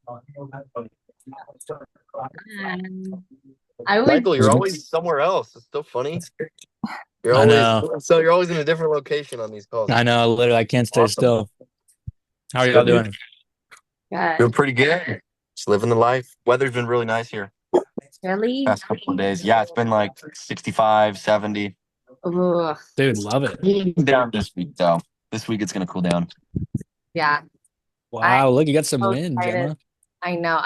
Um, I would. Michael, you're always somewhere else. It's so funny. You're I always know. so you're always in a different location on these calls. I know. Literally, I can't stay Awesome. still. How are It's y'all good, dude. doing? Doing Good. pretty good. Just living the life. Weather's been really nice here Really? past couple of days. Yeah, it's been like 65, 70. Ugh. Dude, love it. Cooling down this week though. This week it's gonna cool down. Yeah. I'm Wow, look, you got some so wind, excited. Gemma. I know.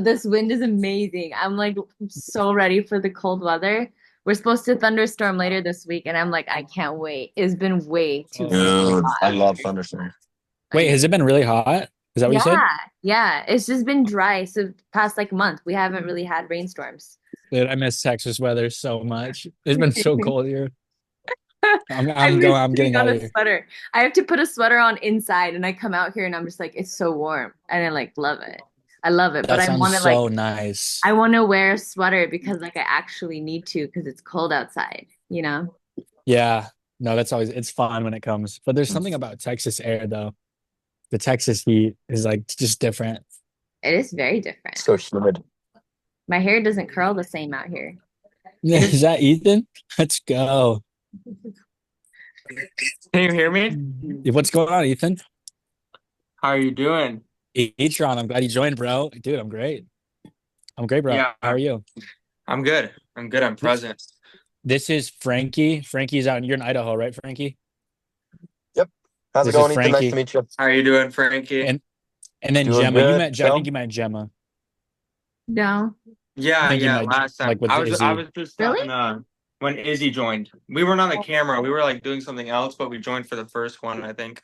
This wind is amazing. I'm like so ready for the cold weather. We're supposed to thunderstorm later this week, and I'm like, I can't wait. It's been way too freaking Dude, hot. I love thunderstorms. I Wait, know. has it been really hot? Is that what you Yeah. said? Yeah. It's just been dry. So past like month, we haven't really had rainstorms. Dude, I miss Texas weather so much. It's been so cold here. I miss I'm putting getting on out of a here. sweater. I have to put a sweater on inside, and I come out here and I'm just like, it's so warm. And I like love it. I love it. But That I sounds want to so nice. I want to wear a sweater because like I actually need to because it's cold outside, you know? Yeah. No, it's fun when it comes. But there's something about Texas air though. The Texas heat is like just different. It is very different. So humid. My hair doesn't curl the same out here. It is Is that Ethan? Let's go. Can you hear me? What's going on, Ethan? How are you doing? Etron, I'm glad you joined, bro. Dude, I'm great. I'm great, bro. Yeah, How are you? I'm good. I'm good. I'm present. This is Frankie. Frankie's out. You're in Idaho, right, Frankie? Yep. How's it This is going, Ethan? Nice to Frankie. meet you. How are you doing, Frankie? And then Doing Gemma. You good. met. I So think you met Gemma. no. I Yeah, think you yeah. met Last time like with I was Izzy. just Really? talking when Izzy joined. We weren't on the camera. We were like doing something else, but we joined for the first one, I think.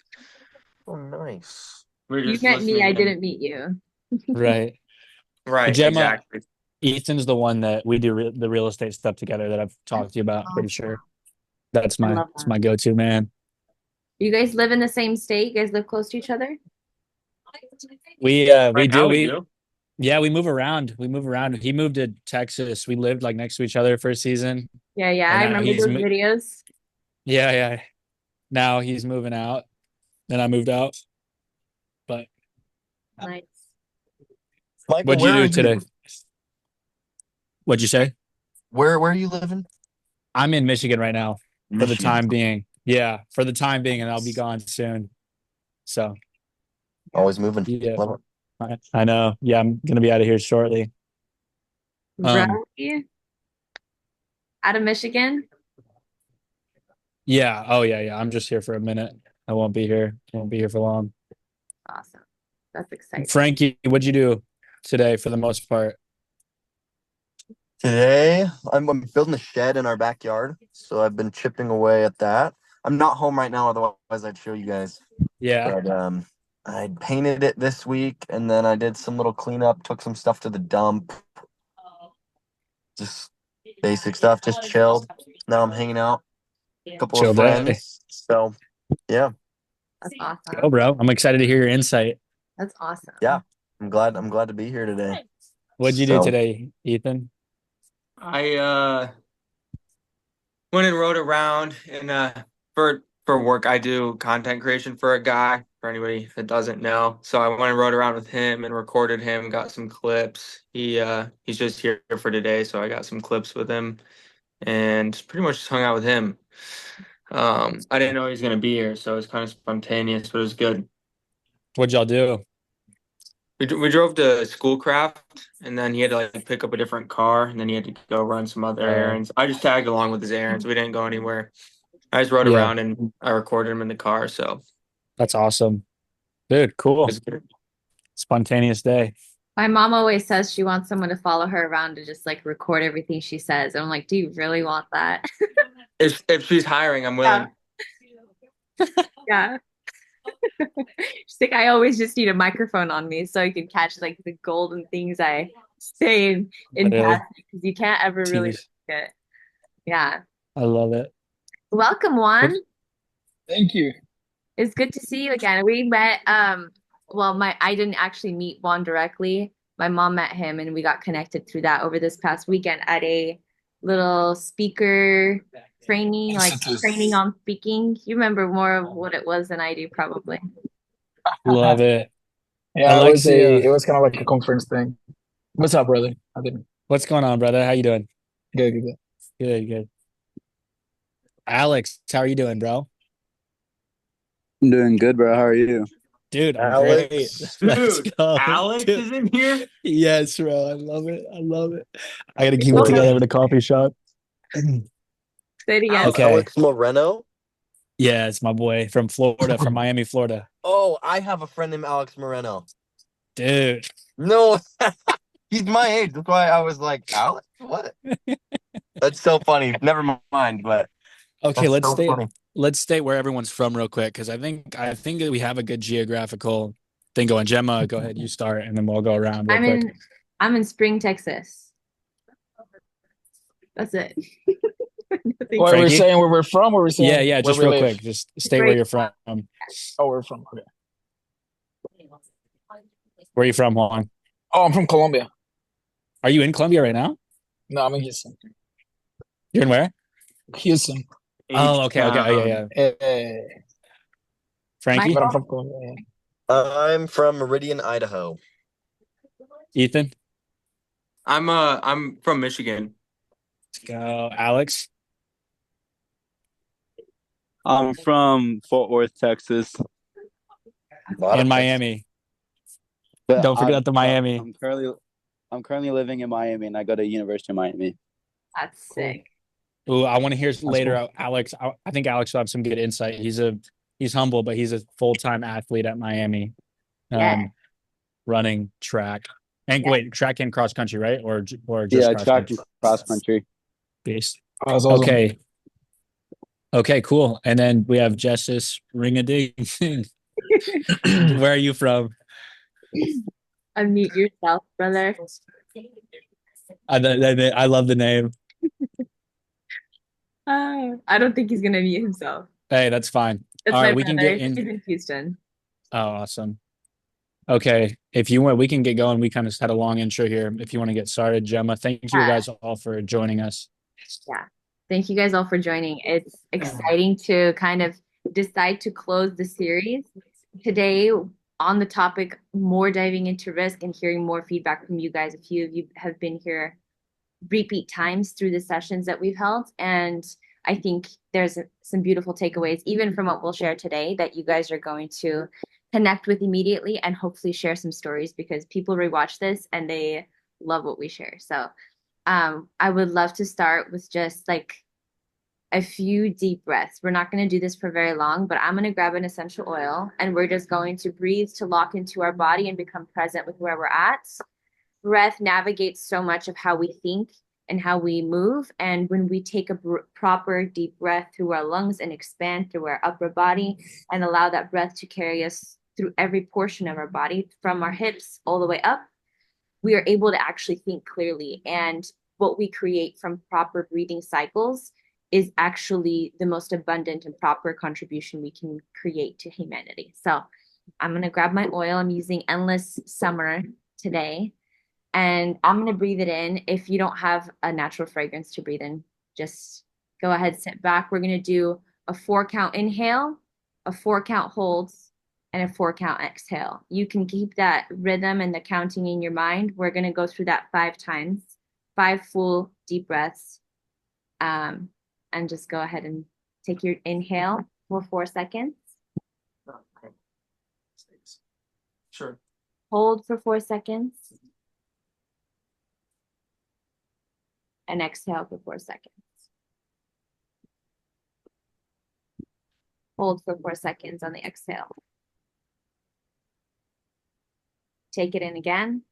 oh, nice. We were You just met me, listening I in. didn't meet you. Right. Right, Gemma, exactly. Ethan's the one that we do the real estate stuff together that I've talked to you about. Pretty sure I love that's that. my go-to man. You guys live in the same state? You guys live close to each other? We Right do now we we do. yeah we move around. We move around. He moved to Texas. We lived like next to each other for a season, Yeah, yeah. and I now remember those videos. yeah. Now he's moving out. Then I moved out. But Nice. Michael, what'd you where are do you? today? What'd you say? Where are you living? I'm in Michigan right now for the Michigan. time being. Yeah, for the time being, and I'll be gone soon. So Always moving. yeah, Love it. I know. Yeah, I'm gonna be out of here shortly. Um, Really? Out of Michigan? yeah. Oh yeah. I'm just here for a minute. I won't be here. Won't be here for long. Awesome. That's exciting. Frankie, what'd you do today for the most part? Today, I'm building a shed in our backyard, so I've been chipping away at that. I'm not home right now, otherwise I'd show you guys. Yeah. But I painted it this week, and then I did some little cleanup, took some stuff to the dump, just basic stuff, just chilled. Now I'm hanging out, a couple of Chill day. friends. So yeah, That's Oh, awesome. bro. I'm excited to hear your insight. That's awesome. yeah, I'm glad to be here today. What'd you do So today, Ethan? I went and rode around and for work I do content creation for a guy, for anybody that doesn't know. So I went and rode around with him and recorded him, got some clips. He's just here for today, so I got some clips with him and pretty much just hung out with him. I didn't know he was gonna be here, so it was kind of spontaneous, but it was good. What'd y'all do? We drove to Schoolcraft, and then he had to like pick up a different car, and then he had to go run some other Uh, errands. I just tagged along with his errands. We didn't go anywhere. I just rode yeah, around and I recorded him in the car, so that's awesome. Dude, it cool. was good. Spontaneous day. My mom always says she wants someone to follow her around to just like record everything she says. And I'm like, do you really want that? If she's hiring, I'm Yeah. willing. Yeah. She's like, I always just need a microphone on me so I can catch like the golden things I say in Literally. passing because you can't ever really TV. risk it. Yeah. I love it. Welcome, Juan. What? Thank you. It's good to see you again. We met well my I didn't actually meet Juan directly. My mom met him and we got connected through that over this past weekend at a little speaker training, like training Institute. on speaking. You remember more of what it was than I do probably. Love it. Yeah, Alexia, it was kind of like a conference thing. What's up, brother? I didn't. what's going on, brother? How you doing? Good, good, good. Good, good. Alex, how are you doing, bro? I'm doing good, bro. How are you? Dude, I'm great. Alex. Let's Dude, go. Alex Dude. is in here. Yes, bro. I love it. I love it. I gotta keep Go it Wait, ahead. together with a coffee shop. Say it again. Alex. Okay. Alex Moreno? Yeah, it's my boy from Florida, from Miami, Florida. Oh, I have a friend named Alex Moreno. Dude. No, he's my age. That's why I was like, Alex? What? That's so funny. Never mind, but Okay, that's so funny. let's state where everyone's from real quick because I think that we have a good geographical thing going. Gemma, go ahead, you start, and then we'll go around real I'm quick. in I'm in Spring, Texas. That's it. Nothing. What we're Frankie? saying, where we're from, or we're Yeah, saying yeah, where just we real live. quick. Just state where Great. you're from. Oh, we're from. Okay. Where are you from, Juan? Oh, I'm from Colombia. Are you in Colombia right now? No, I'm in Houston. You're in where? Houston. Oh, okay, okay. Oh, yeah, H-Town. yeah. My Frankie? But I'm from Colombia. I'm from Meridian, Idaho. Ethan? I'm from Michigan. Let's go. Alex? I'm from Fort Worth, Texas. A lot In of Texas. Miami. But Don't forget the Miami. I'm currently living in Miami, and I go to University of Miami. That's Cool. sick. Ooh, I want to hear later, cool. Alex. I think Alex will have some good insight. He's humble, but he's a full-time athlete at Miami, Yeah. running track. And Yeah. wait, track and cross country, right? Or just Yeah, cross track country? and cross country. Beast. Oh, that's awesome. Okay. Okay, cool. And then we have Justice Ring a Ding. Where are you from? Unmute yourself, brother. I love the name. I don't think he's gonna mute himself. Hey, that's fine. That's All my right, we can brother. get in. He's in Houston. Oh, awesome. Okay, if you want, we can get going. We kind of just had a long intro here. If you want to get started, Gemma, thank you Yeah. guys all for joining us. Yeah. Thank you guys all for joining. It's exciting to kind of decide to close the series today on the topic more diving into risk and hearing more feedback from you guys. A few of you have been here repeat times through the sessions that we've held. And I think there's some beautiful takeaways, even from what we'll share today, that you guys are going to connect with immediately and hopefully share some stories because people rewatch this and they love what we share. So I would love to start with just like a few deep breaths. We're not going to do this for very long, but I'm going to grab an essential oil and we're just going to breathe to lock into our body and become present with where we're at. Breath navigates so much of how we think and how we move. And when we take a proper deep breath through our lungs and expand through our upper body and allow that breath to carry us through every portion of our body, from our hips all the way up, we are able to actually think clearly. And what we create from proper breathing cycles is actually the most abundant and proper contribution we can create to humanity. So I'm going to grab my oil. I'm using Endless Summer today. And I'm going to breathe it in. If you don't have a natural fragrance to breathe in, just go ahead, sit back. We're going to do a 4-count inhale, a 4-count holds, and a 4-count exhale. You can keep that rhythm and the counting in your mind. We're going to go through that 5 times, 5 full deep breaths. And just go ahead and take your inhale for 4 seconds. Okay. Sure. Hold for 4 seconds. And exhale for 4 seconds. Hold for 4 seconds on the exhale. Take it in again.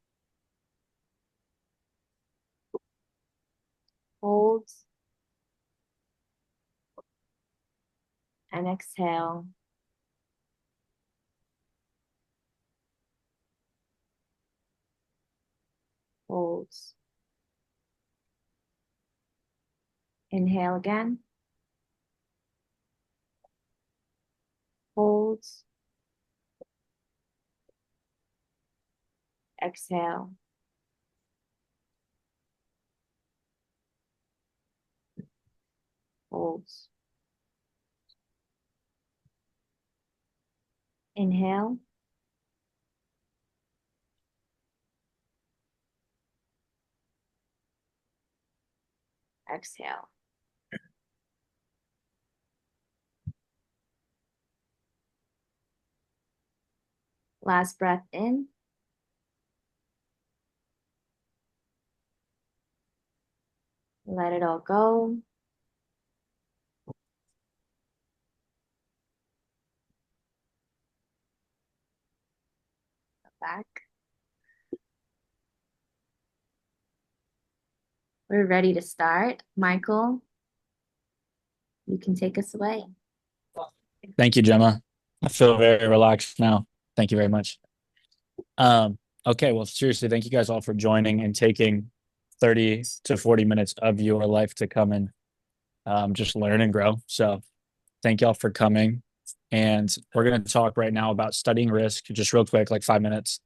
Hold. And exhale. Hold. Inhale again. Hold. Exhale. Hold. Inhale. Exhale. Last breath in. Let it all go. Back. We're ready to start. Michael, you can take us away. Thank you, Gemma. I feel very relaxed now. Thank you very much. Okay, well, seriously, thank you guys all for joining and taking 30 to 40 minutes of your life to come and just learn and grow. So thank y'all for coming. And we're going to talk right now about studying risk, just real quick, like 5 minutes.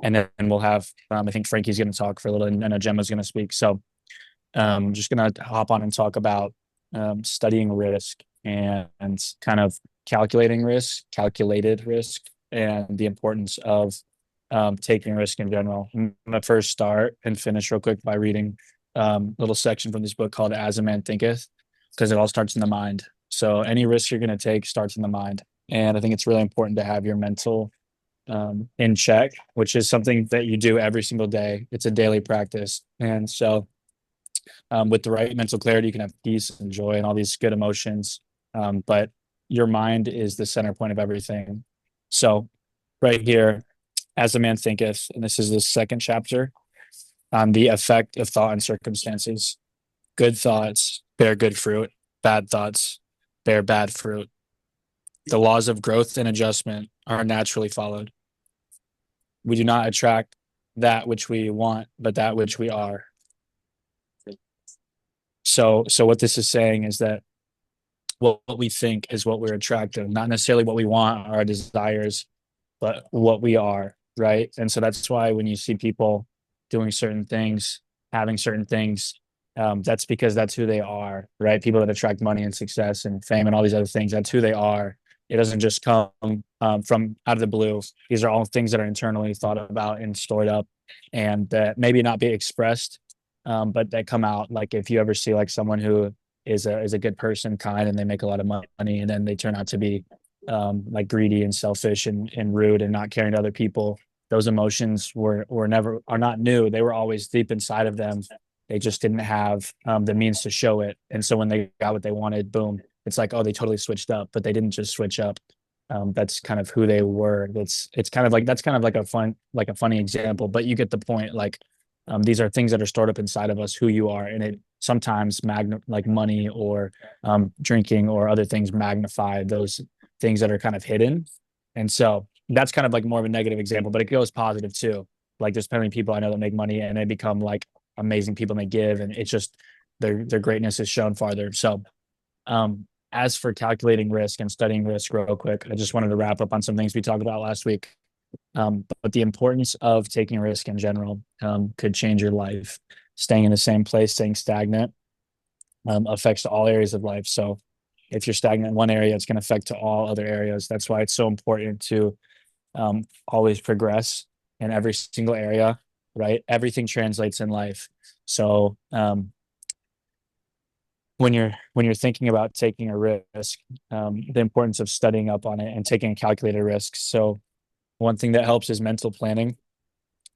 And then we'll have, I think Frankie's going to talk for a little, and I know Gemma's going to speak. So I'm just going to hop on and talk about studying risk and kind of calculating risk, calculated risk, and the importance of taking risk in general. I'm going to first start and finish real quick by reading a little section from this book called As a Man Thinketh, because it all starts in the mind. So any risk you're going to take starts in the mind. And I think it's really important to have your mental in check, which is something that you do every single day. It's a daily practice. And so with the right mental clarity, you can have peace and joy and all these good emotions. But your mind is the center point of everything. So right here, As a Man Thinketh, and this is the second chapter on the effect of thought and circumstances. Good thoughts bear good fruit. Bad thoughts bear bad fruit. The laws of growth and adjustment are naturally followed. We do not attract that which we want, but that which we are. So what this is saying is that what we think is what we're attracted, not necessarily what we want, our desires, but what we are, right? And so that's why when you see people doing certain things, having certain things, that's because that's who they are, right? People that attract money and success and fame and all these other things, that's who they are. It doesn't just come from out of the blue. These are all things that are internally thought about and stored up, and that maybe not be expressed, but that come out. Like if you ever see like someone who is a good person, kind, and they make a lot of money, and then they turn out to be like greedy and selfish and rude and not caring to other people. Those emotions are not new. They were always deep inside of them. They just didn't have the means to show it. And so when they got what they wanted, boom, it's like, oh, they totally switched up, but they didn't just switch up. That's kind of who they were. That's kind of like a funny example, but you get the point. Like these are things that are stored up inside of us, who you are, and it sometimes like money or drinking or other things magnify those things that are kind of hidden. And so that's kind of like more of a negative example, but it goes positive too. Like there's plenty of people I know that make money and they become like amazing people, and they give, and it's just their greatness is shown farther. So as for calculating risk and studying risk real quick, I just wanted to wrap up on some things we talked about last week. But the importance of taking risk in general could change your life. Staying in the same place, staying stagnant, affects all areas of life. So if you're stagnant in one area, it's going to affect to all other areas. That's why it's so important to always progress in every single area, right? Everything translates in life. So when you're thinking about taking a risk, the importance of studying up on it and taking a calculated risk. So one thing that helps is mental planning.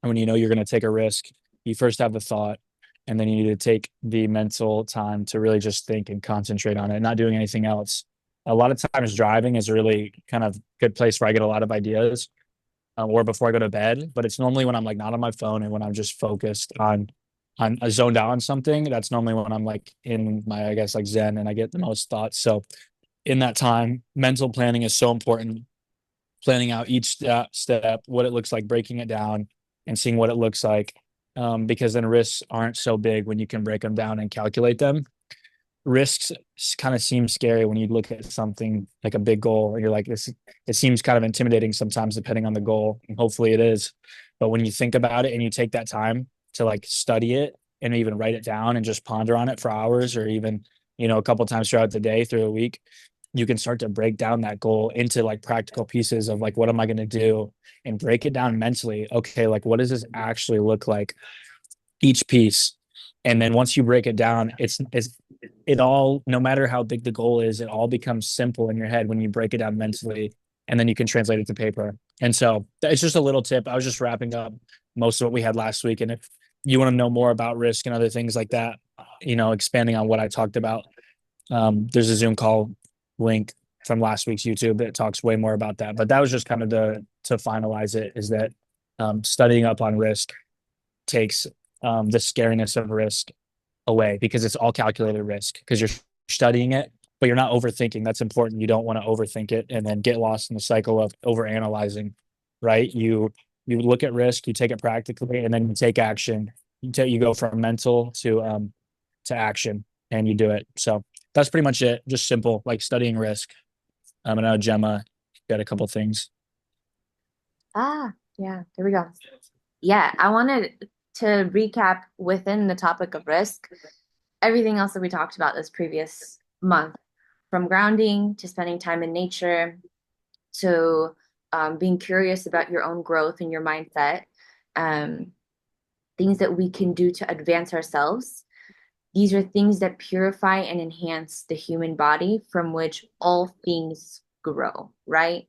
And when you know you're going to take a risk, you first have the thought, and then you need to take the mental time to really just think and concentrate on it, not doing anything else. A lot of times driving is a really kind of good place where I get a lot of ideas, or before I go to bed, but it's normally when I'm like not on my phone and when I'm just focused on zoned out on something. That's normally when I'm like in my, I guess, like Zen, and I get the most thoughts. So in that time, mental planning is so important. Planning out each step, what it looks like, breaking it down and seeing what it looks like. Because then risks aren't so big when you can break them down and calculate them. Risks kind of seem scary when you look at something like a big goal and you're like, this, it seems kind of intimidating sometimes depending on the goal, and hopefully it is. But when you think about it and you take that time to like study it and even write it down and just ponder on it for hours, or even, a couple times throughout the day, through a week, you can start to break down that goal into like practical pieces of like, what am I going to do, and break it down mentally. Okay, like what does this actually look like? Each piece. And then once you break it down, it all, no matter how big the goal is, it all becomes simple in your head when you break it down mentally, and then you can translate it to paper. And so it's just a little tip. I was just wrapping up most of what we had last week. And if you want to know more about risk and other things like that, expanding on what I talked about, there's a Zoom call link from last week's YouTube that talks way more about that. But that was just kind of to finalize it, is that studying up on risk takes the scariness of risk away, because it's all calculated risk, because you're studying it, but you're not overthinking. That's important. You don't want to overthink it and then get lost in the cycle of overanalyzing, right? You look at risk, you take it practically, and then you take action. You go from mental to action, and you do it. So that's pretty much it. Just simple, like studying risk. I know Gemma got a couple things. Yeah, there we go. Yeah, I wanted to recap within the topic of risk, everything else that we talked about this previous month, from grounding to spending time in nature to being curious about your own growth and your mindset, things that we can do to advance ourselves. These are things that purify and enhance the human body, from which all things grow, right?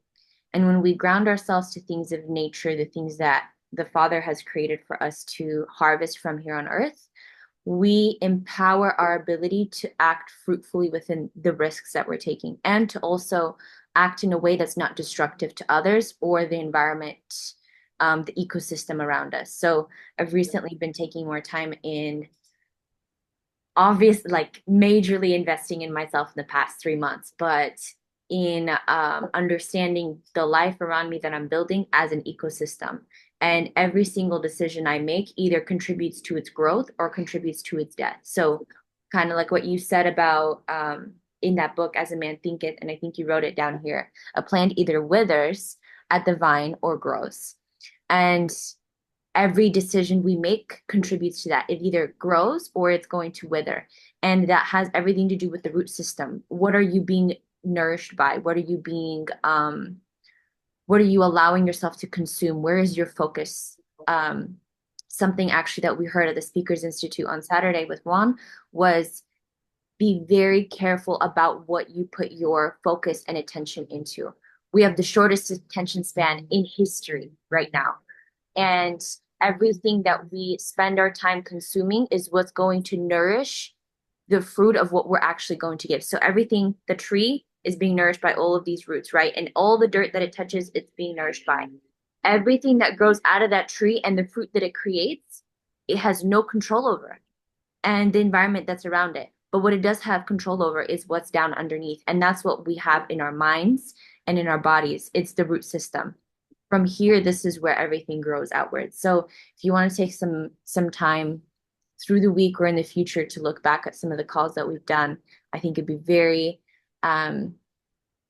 And when we ground ourselves to things of nature, the things that the Father has created for us to harvest from here on earth, we empower our ability to act fruitfully within the risks that we're taking, and to also act in a way that's not destructive to others or the environment, the ecosystem around us. So I've recently been taking more time in majorly investing in myself in the past 3 months, but in understanding the life around me that I'm building as an ecosystem. And every single decision I make either contributes to its growth or contributes to its death. So kind of like what you said about in that book, As a Man Thinketh, and I think you wrote it down here, a plant either withers at the vine or grows. And every decision we make contributes to that. It either grows or it's going to wither. And that has everything to do with the root system. What are you being nourished by? What are you allowing yourself to consume? Where is your focus? Something actually that we heard at the Speakers Institute on Saturday with Juan was, be very careful about what you put your focus and attention into. We have the shortest attention span in history right now. And everything that we spend our time consuming is what's going to nourish the fruit of what we're actually going to give. So everything, the tree is being nourished by all of these roots, right? And all the dirt that it touches, it's being nourished by. Everything that grows out of that tree and the fruit that it creates, it has no control over, and the environment that's around it. But what it does have control over is what's down underneath. And that's what we have in our minds and in our bodies. It's the root system. From here, this is where everything grows outwards. So if you want to take some time through the week or in the future to look back at some of the calls that we've done, I think it'd be very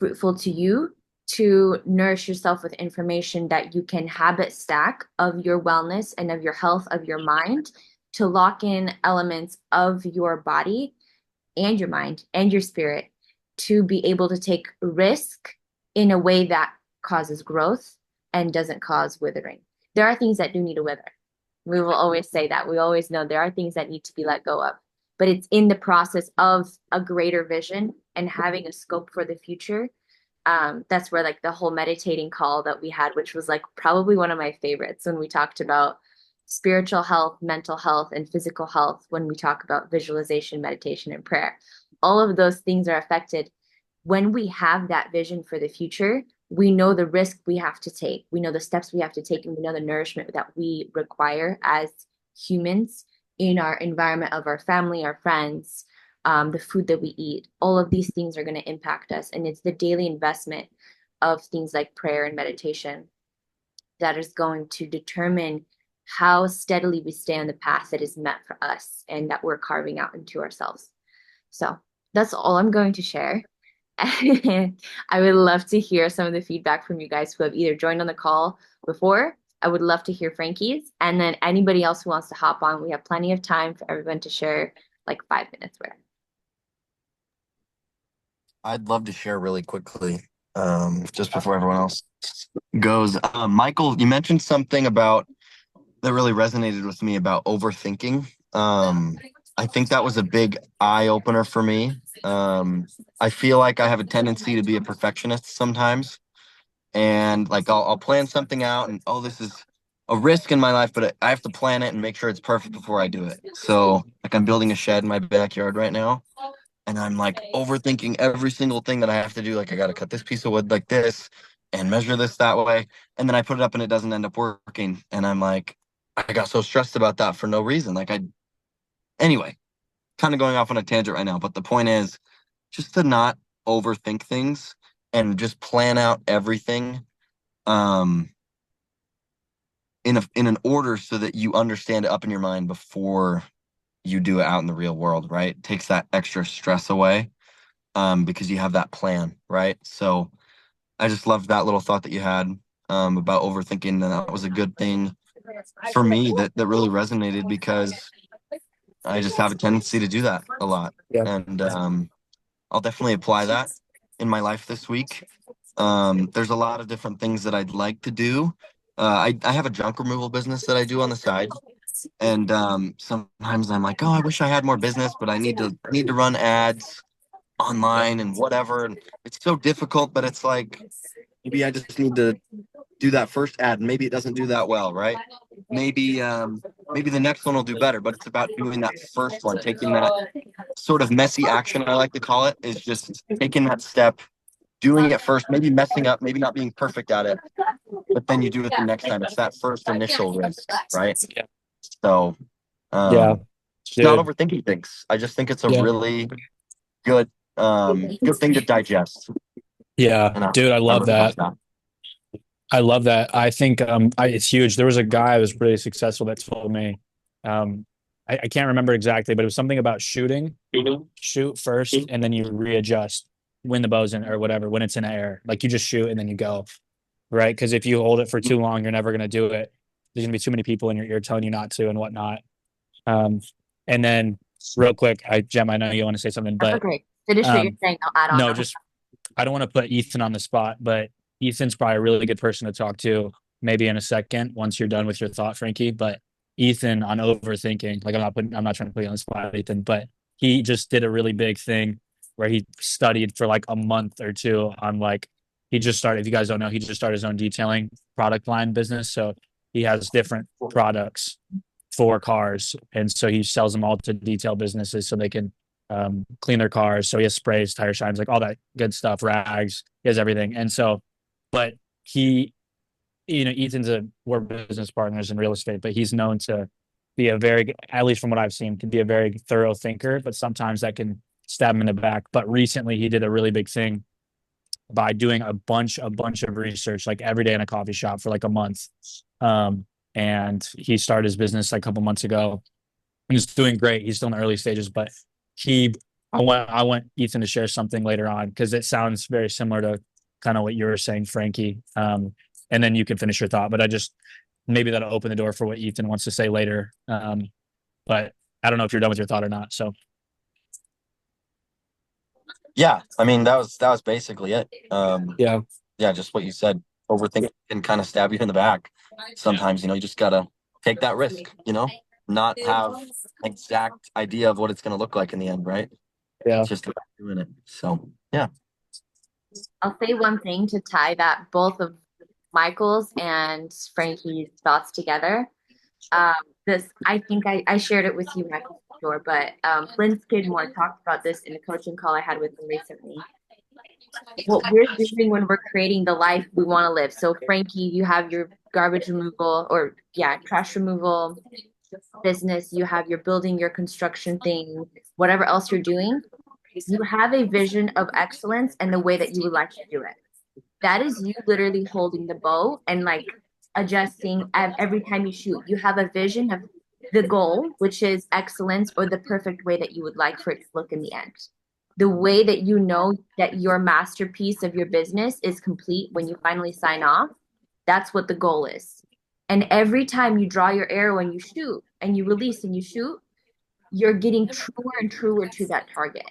fruitful to you to nourish yourself with information that you can habit stack of your wellness and of your health, of your mind, to lock in elements of your body and your mind and your spirit to be able to take risk in a way that causes growth and doesn't cause withering. There are things that do need to wither. We will always say that. We always know there are things that need to be let go of, but it's in the process of a greater vision and having a scope for the future. That's where like the whole meditating call that we had, which was like probably one of my favorites, when we talked about spiritual health, mental health, and physical health, when we talk about visualization, meditation, and prayer. All of those things are affected when we have that vision for the future. We know the risk we have to take. We know the steps we have to take, and we know the nourishment that we require as humans in our environment of our family, our friends, the food that we eat. All of these things are going to impact us. And it's the daily investment of things like prayer and meditation that is going to determine how steadily we stay on the path that is meant for us and that we're carving out into ourselves. So that's all I'm going to share. I would love to hear some of the feedback from you guys who have either joined on the call before. I would love to hear Frankie's, and then anybody else who wants to hop on. We have plenty of time for everyone to share, like 5 minutes worth. I'd love to share really quickly, just before everyone else goes. Michael, you mentioned something about that really resonated with me about overthinking. I think that was a big eye opener for me. I feel like I have a tendency to be a perfectionist sometimes, and like I'll plan something out, and oh, this is a risk in my life, but I have to plan it and make sure it's perfect before I do it. So, like, I'm building a shed in my backyard right now, and I'm like overthinking every single thing that I have to do. Like, I got to cut this piece of wood like this and measure this that way, and then I put it up and it doesn't end up working, and I'm like, I got so stressed about that for no reason. Anyway, kind of going off on a tangent right now, but the point is just to not overthink things and just plan out everything um in an order so that you understand it up in your mind before you do it out in the real world, right? It takes that extra stress away because you have that plan, right? So I just loved that little thought that you had about overthinking, and that was a good thing for me that really resonated because I just have a tendency to do that a lot. Yeah. And I'll definitely apply that in my life this week. There's a lot of different things that I'd like to do. I have a junk removal business that I do on the side. And sometimes I'm like, oh, I wish I had more business, but I need to run ads online and whatever. And it's so difficult, but it's like maybe I just need to do that first ad and maybe it doesn't do that well, right? Maybe the next one will do better, but it's about doing that first one, taking that sort of messy action, I like to call it, is just taking that step, doing it first, maybe messing up, maybe not being perfect at it, but then you do it the next time. It's that first initial risk, right? Yeah. So Yeah. just not Dude. overthinking things. I just think it's a Yeah. really good good thing to digest. Yeah. And Dude, I love really love that. I love that. I think it's huge. There was a guy who was pretty successful that told me, I can't remember exactly, but it was something about shooting. Shoot first, and then you readjust when the bow's in or whatever, when it's in air. Like you just shoot and then you go, right? Because if you hold it for too long, you're never gonna do it. There's gonna be too many people in your ear telling you not to and whatnot. Um, and then real quick, Jem, I know you want to say something, That's but okay. Finish what you're saying. I'll add on. no, just I don't want to put Ethan on the spot, but Ethan's probably a really good person to talk to maybe in a second once you're done with your thought, Frankie. But Ethan on overthinking, like I'm not trying to put you on the spot, Ethan, but he just did a really big thing where he studied for like a month or two on like he just started, if you guys don't know, he just started his own detailing product line business. So he has different products for cars. And so he sells them all to detail businesses so they can clean their cars. So he has sprays, tire shines, like all that good stuff, rags, he has everything. And so, but he, Ethan's we're business partners in real estate, but he's known to be a very, at least from what I've seen, can be a very thorough thinker, but sometimes that can stab him in the back. But recently he did a really big thing by doing a bunch of research, like every day in a coffee shop for like a month. And he started his business like a couple months ago and he's doing great. He's still in the early stages, but I want Ethan to share something later on because it sounds very similar to kind of what you were saying, Frankie. And then you can finish your thought, but maybe that'll open the door for what Ethan wants to say later. But I don't know if you're done with your thought or not. So yeah, I mean that was basically it. yeah, just what you said. Overthinking can kind of stab you in the back. Sometimes, you just gotta take that risk, not have an exact idea of what it's gonna look like in the end, right? yeah, It's just about doing it. So yeah. I'll say one thing to tie that both of Michael's and Frankie's thoughts together. This I think I shared it with you, Michael, for sure, but Flynn Skidmore talked about this in a coaching call I had with him recently. What we're doing when we're creating the life we want to live. So Frankie, you have your garbage removal or trash removal business, you're building your construction thing, whatever else you're doing, you have a vision of excellence and the way that you would like to do it. That is you literally holding the bow and like adjusting every time you shoot. You have a vision of the goal, which is excellence or the perfect way that you would like for it to look in the end. The way that you know that your masterpiece of your business is complete when you finally sign off, that's what the goal is. And every time you draw your arrow and you shoot and you release and you shoot, you're getting truer and truer to that target.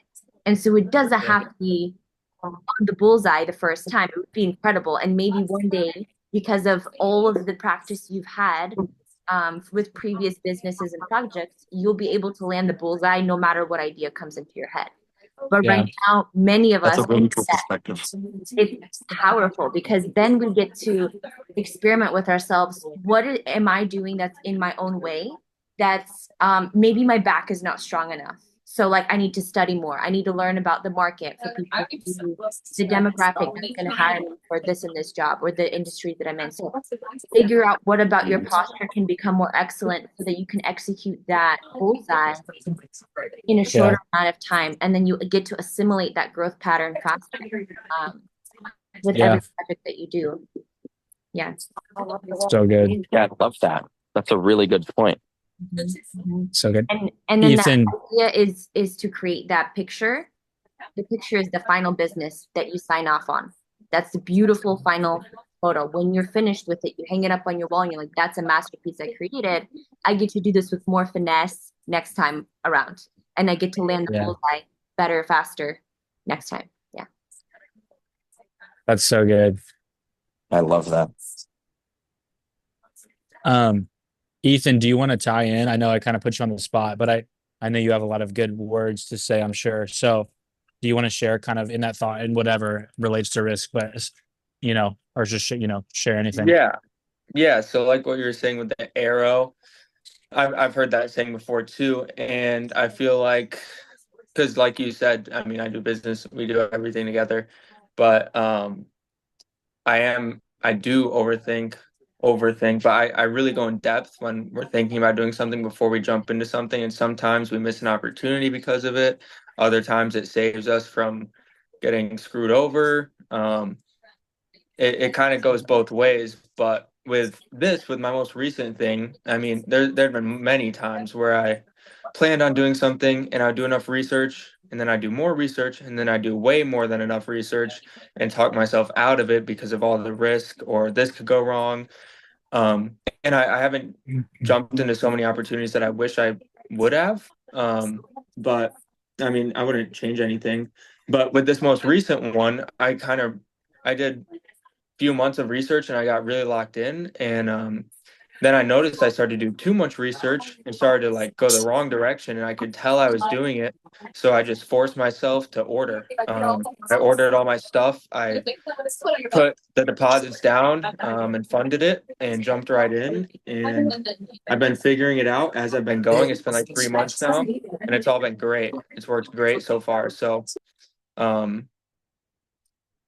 And so it doesn't have to be on the bullseye the first time. It would be incredible. And maybe one day, because of all of the practice you've had, with previous businesses and projects, you'll be able to land the bullseye no matter what idea comes into your head. But Yeah. right now, many of That's us, a really cool perspective. it's powerful because then we get to experiment with ourselves. Am I doing that's in my own way? That's maybe my back is not strong enough. So like I need to study more. I need to learn about the market for people the demographic that's going to hire me for this and this job or the industry that I'm in. So figure out what about your posture can become more excellent so that you can execute that bullseye in a shorter amount of time, and then you get to assimilate that growth pattern faster with every project that you do. Yeah. So good. Yeah, I love that. That's a really good point. So good. And then Ethan, that idea is to create that picture. The picture is the final business that you sign off on. That's the beautiful final photo. When you're finished with it, you hang it up on your wall and you're like, that's a masterpiece I created. I get to do this with more finesse next time around. And I get to land the bullseye better, faster next time. Yeah. That's so good. I love that. Ethan, do you want to tie in? I know I kind of put you on the spot, but I know you have a lot of good words to say, I'm sure. So do you want to share kind of in that thought and whatever relates to risk, but or just, share anything? Yeah. So like what you were saying with the arrow, I've heard that saying before too. And I feel like, because like you said, I mean, I do business, we do everything together, but I do overthink, but I really go in depth when we're thinking about doing something before we jump into something. And sometimes we miss an opportunity because of it. Other times it saves us from getting screwed over. It kind of goes both ways. But with my most recent thing, I mean, there've been many times where I planned on doing something and I do enough research and then I do more research and then I do way more than enough research and talk myself out of it because of all the risk or this could go wrong. And I haven't jumped into so many opportunities that I wish I would have. But I mean, I wouldn't change anything. But with this most recent one, I did a few months of research and I got really locked in. And then I noticed I started to do too much research and started to like go the wrong direction, and I could tell I was doing it. So I just forced myself to order. I ordered all my stuff. I put the deposits down and funded it and jumped right in. And I've been figuring it out as I've been going. It's been like 3 months now, and it's all been great. It's worked great so far. So um,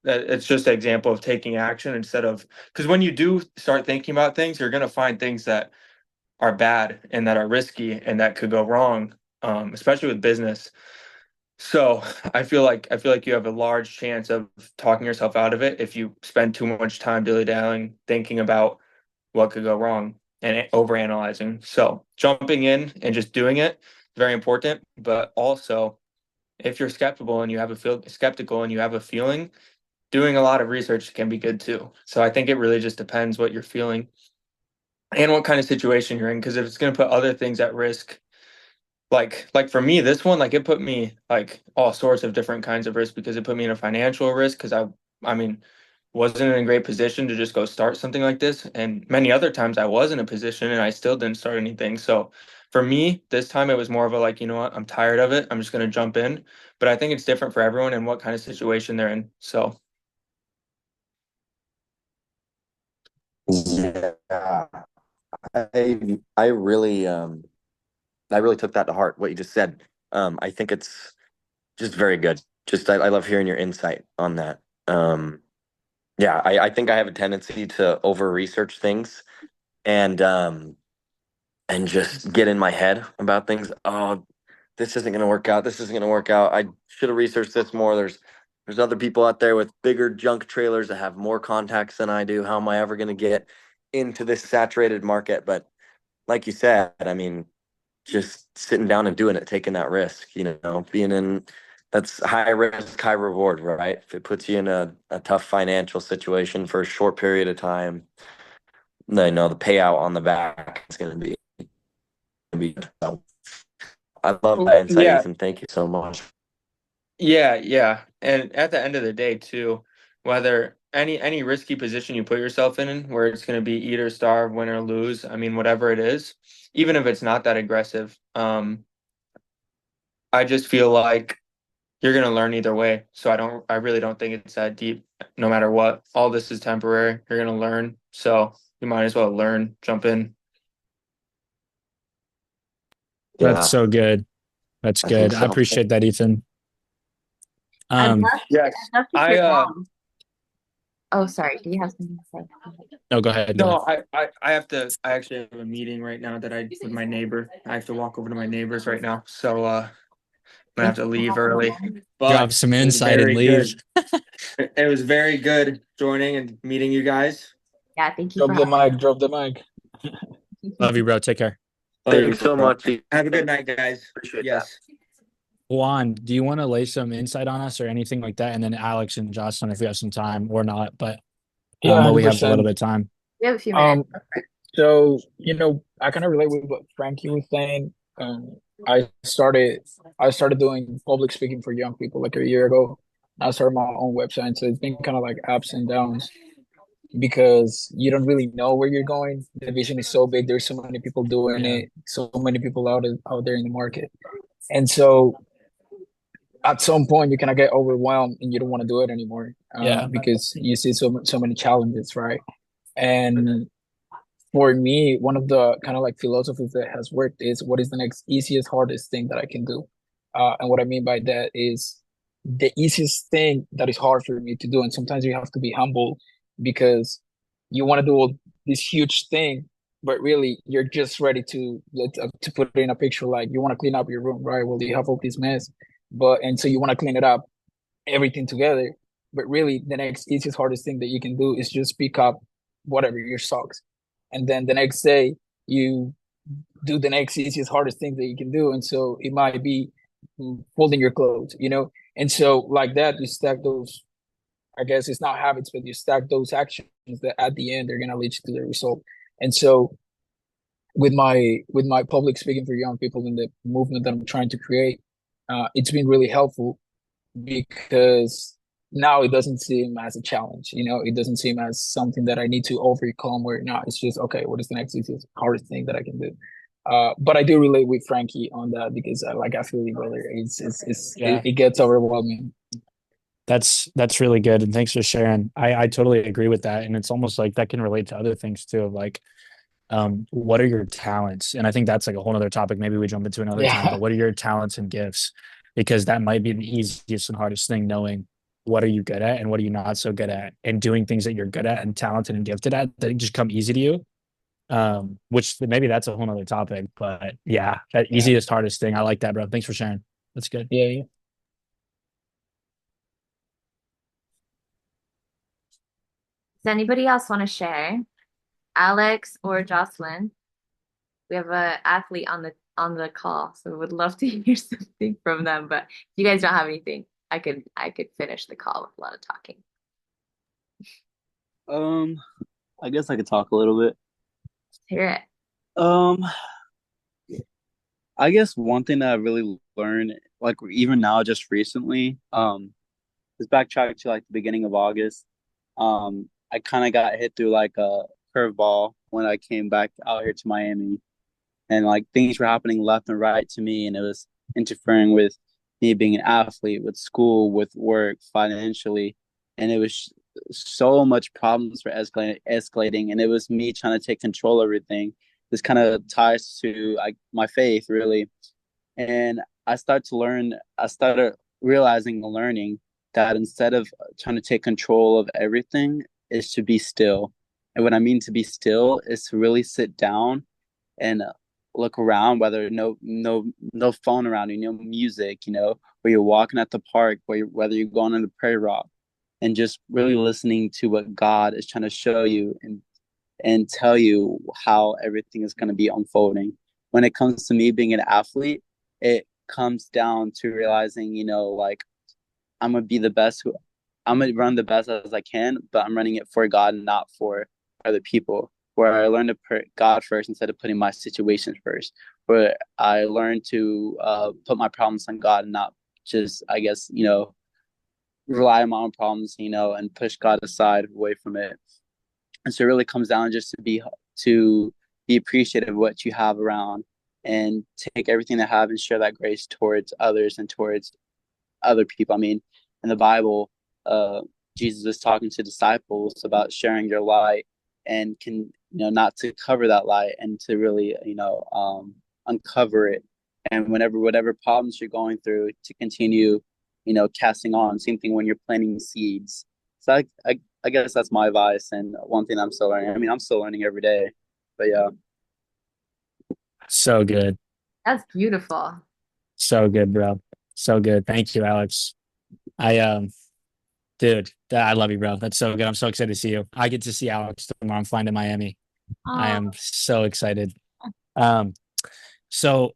it's just an example of taking action instead of, because when you do start thinking about things, you're going to find things that are bad and that are risky and that could go wrong, especially with business. So I feel like you have a large chance of talking yourself out of it if you spend too much time dilly-dallying, thinking about what could go wrong and overanalyzing. So jumping in and just doing it is very important. But also, if you're skeptical and you have a feeling, doing a lot of research can be good too. So I think it really just depends what you're feeling and what kind of situation you're in. Because if it's going to put other things at risk, like for me, this one, like it put me like all sorts of different kinds of risk because it put me in a financial risk because I mean, wasn't in a great position to just go start something like this. And many other times I was in a position and I still didn't start anything. So for me, this time it was more of a like, you know what, I'm tired of it. I'm just going to jump in. But I think it's different for everyone and what kind of situation they're in. So Yeah, I really took that to heart, what you just said. I think it's just very good. Just I love hearing your insight on that. Yeah, I think I have a tendency to over research things and just get in my head about things. Oh, this isn't gonna work out. This isn't gonna work out. I should have researched this more. There's other people out there with bigger junk trailers that have more contacts than I do. How am I ever gonna get into this saturated market? But like you said, I mean, just sitting down and doing it, taking that risk, being in that's high risk, high reward, right? If it puts you in a tough financial situation for a short period of time, the payout on the back is gonna be so I love that insight, yeah, Ethan. Thank you so much. yeah. And at the end of the day too, whether any risky position you put yourself in where it's going to be eat or starve, win or lose. I mean, whatever it is, even if it's not that aggressive, I just feel like you're going to learn either way. So I really don't think it's that deep. No matter what, all this is temporary. You're going to learn, so you might as well learn. Jump in. Yeah, That's so good. That's I think good. I so. appreciate that, Ethan. I'd love, Yes, I'd love to I hear mom. Oh, sorry. Do you have something to say? No, go ahead. no, I have to. I actually have a meeting right now with my neighbor. I have to walk over to my neighbors right now, so I'm gonna have to leave early. But Drop some it was insight and very leave. good. It was very good joining and meeting you guys. Yeah, thank you Drop for the having mic. Drop the mic. Love you, bro. Take care. Thanks so much. Have a good night, guys. Appreciate that. Yes. Juan, do you want to lay some insight on us or anything like that? And then Alex and Jocelyn, if we have some time or not, but Yeah, but we have a little 100%. bit of time. We have a few minutes. So, I kind of relate with what Frankie was saying. Um, I started doing public speaking for young people like a year ago. I started my own website, so it's been kind of like ups and downs because you don't really know where you're going. The vision is so big. There's so many people doing Yeah. it, so many people out there in the market, and so at some point you kind of get overwhelmed and you don't want to do it anymore. Yeah. Because you see so many challenges, right? And for me, one of the kind of like philosophies that has worked is what is the next easiest, hardest thing that I can do? And what I mean by that is the easiest thing that is hard for me to do. And sometimes you have to be humble because you want to do all this huge thing, but really you're just ready to put it in a picture like you want to clean up your room, right? Well, you have all this mess, and so you want to clean it up, everything together. But really, the next easiest, hardest thing that you can do is just pick up whatever your socks, and then the next day you do the next easiest, hardest thing that you can do. And so it might be folding your clothes. And so like that, you stack those. I guess it's not habits, but you stack those actions that at the end they're gonna lead you to the result. And so with my public speaking for young people in the movement that I'm trying to create, it's been really helpful because now it doesn't seem as a challenge. It doesn't seem as something that I need to overcome. Where now it's just okay. What is the next easiest, hardest thing that I can do? But I do relate with Frankie on that because I feel you, brother. Yeah. It gets overwhelming. That's really good. And thanks for sharing. I totally agree with that. And it's almost like that can relate to other things too, of like, what are your talents? And I think that's like a whole other topic. Maybe we jump into another time, but what are your talents and gifts? Because that might be the easiest and hardest thing, knowing what are you good at and what are you not so good at, and doing things that you're good at and talented and gifted at that just come easy to you. Which maybe that's a whole other topic, but yeah, that easiest, hardest thing. I like that, bro. Thanks for sharing. That's good. Yeah. Does anybody else want to share? Alex or Jocelyn? We have an athlete on the call, so we would love to hear something from them. But if you guys don't have anything, I could finish the call with a lot of talking. I guess I could talk a little bit. Let's hear it. I guess one thing that I really learned, like even now, just recently, is backtrack to like the beginning of August. I kind of got hit through like a curveball when I came back out here to Miami, and like things were happening left and right to me, and it was interfering with me being an athlete, with school, with work, financially, and it was so much problems for escalating, and it was me trying to take control of everything. This kind of ties to my faith, really, and I started realizing and learning that instead of trying to take control of everything, is to be still. And what I mean to be still is to really sit down and look around, whether no phone around you, no music, where you're walking at the park, whether you're going on the prairie rock, and just really listening to what God is trying to show you and tell you how everything is going to be unfolding. When it comes to me being an athlete, it comes down to realizing, like I'm gonna be the best. I'm gonna run the best as I can, but I'm running it for God, not for other people. Where I learned to put God first instead of putting my situations first. Where I learned to put my problems on God and not just, I guess, rely on my own problems, and push God aside away from it. And so it really comes down just to be appreciative of what you have around and take everything they have and share that grace towards others and towards other people. I mean, in the Bible, uh, Jesus was talking to disciples about sharing your light and not to cover that light and to really, uncover it. And whatever problems you're going through, to continue, casting on. Same thing when you're planting seeds. So I guess that's my advice and one thing I'm still learning. I mean, I'm still learning every day, but yeah. So good. That's beautiful. So good, bro. So good. Thank you, Alex. I dude, I love you, bro. That's so good. I'm so excited to see you. I get to see Alex tomorrow. I'm flying to Miami. I Oh, am so excited. Um, so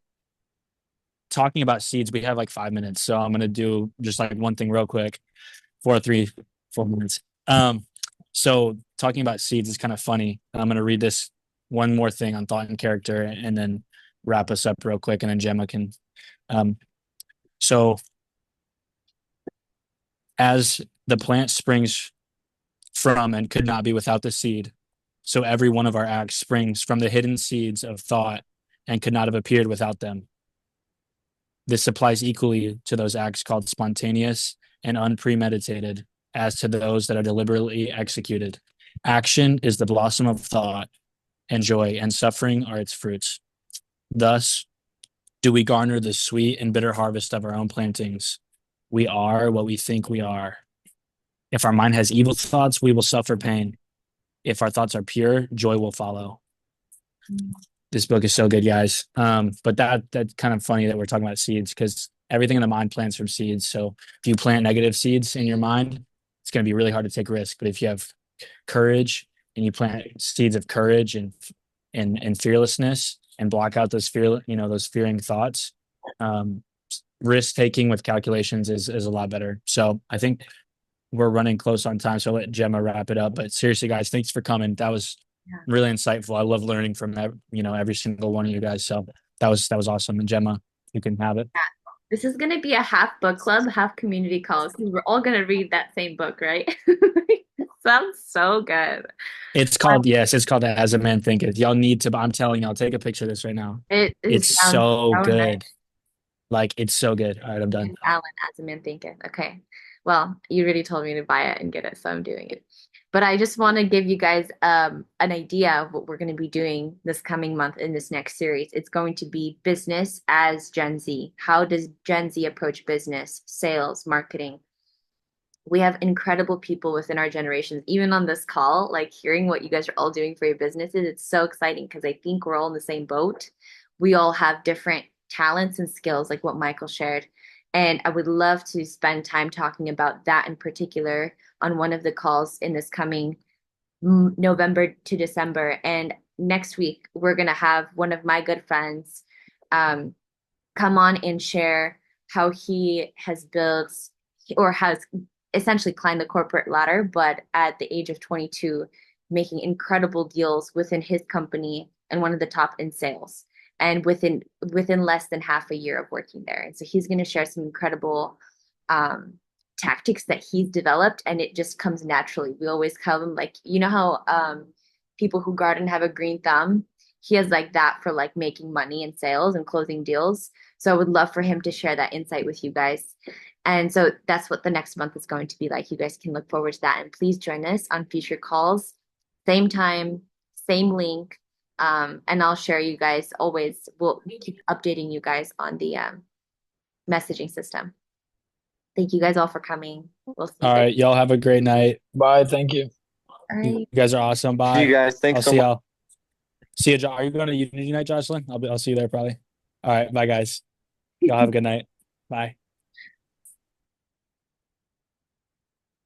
talking about seeds, we have like 5 minutes. So I'm gonna do just like one thing real quick. 4 3 4 minutes. So talking about seeds is kind of funny. I'm gonna read this one more thing on thought and character and then wrap us up real quick, and then Gemma can um so as the plant springs from and could not be without the seed, so every one of our acts springs from the hidden seeds of thought and could not have appeared without them. This applies equally to those acts called spontaneous and unpremeditated as to those that are deliberately executed. Action is the blossom of thought, and joy and suffering are its fruits. Thus, do we garner the sweet and bitter harvest of our own plantings. We are what we think we are. If our mind has evil thoughts, we will suffer pain. If our thoughts are pure, joy will follow. This book is so good, guys. But that's kind of funny that we're talking about seeds, because everything in the mind plants from seeds. So if you plant negative seeds in your mind, it's going to be really hard to take risks. But if you have courage and you plant seeds of courage and fearlessness and block out those those fearing thoughts, risk taking with calculations is a lot better. So I think we're running close on time, so I'll let Gemma wrap it up. But seriously, guys, thanks for coming. That was really insightful. I love learning from every single one of you guys. So that was awesome. And Gemma, you can have it. this is gonna be a half book club, half community calls because we're all gonna read that same book, right? Sounds so good. It's called it's called As a Man Thinketh. Y'all need to. I'm telling y'all, take a picture of this right now. It It's sounds so so nice. good. Like, it's so good. All right, I'm done. And Alan, As a Man Thinketh. Okay. Well, you already told me to buy it and get it, so I'm doing it. But I just want to give you guys an idea of what we're going to be doing this coming month in this next series. It's going to be business as Gen Z. How does Gen Z approach business, sales, marketing? We have incredible people within our generations, even on this call, like hearing what you guys are all doing for your businesses. It's so exciting because I think we're all in the same boat. We all have different talents and skills, like what Michael shared. And I would love to spend time talking about that in particular on one of the calls in this coming November to December. And next week, we're going to have one of my good friends um, come on and share how he has built or has essentially climbed the corporate ladder, but at the age of 22, making incredible deals within his company and one of the top in sales, and within less than half a year of working there. And so he's going to share some incredible tactics that he's developed, and it just comes naturally. We always call them like, how people who garden have a green thumb. He has like that for like making money in sales and closing deals. So I would love for him to share that insight with you guys. And so that's what the next month is going to be like. You guys can look forward to that. And please join us on future calls, same time, same link. And I'll share you guys always. We'll keep updating you guys on the messaging system. Thank you guys all for coming. We'll see you All guys. right, y'all have a great night. Bye. Thank you. All right. You guys are awesome. Bye. See you guys. Thanks I'll so see much. y'all. See you. Are you going to Unity night, Jocelyn? I'll see you there probably. All right, bye guys. Y'all have a good night. Bye.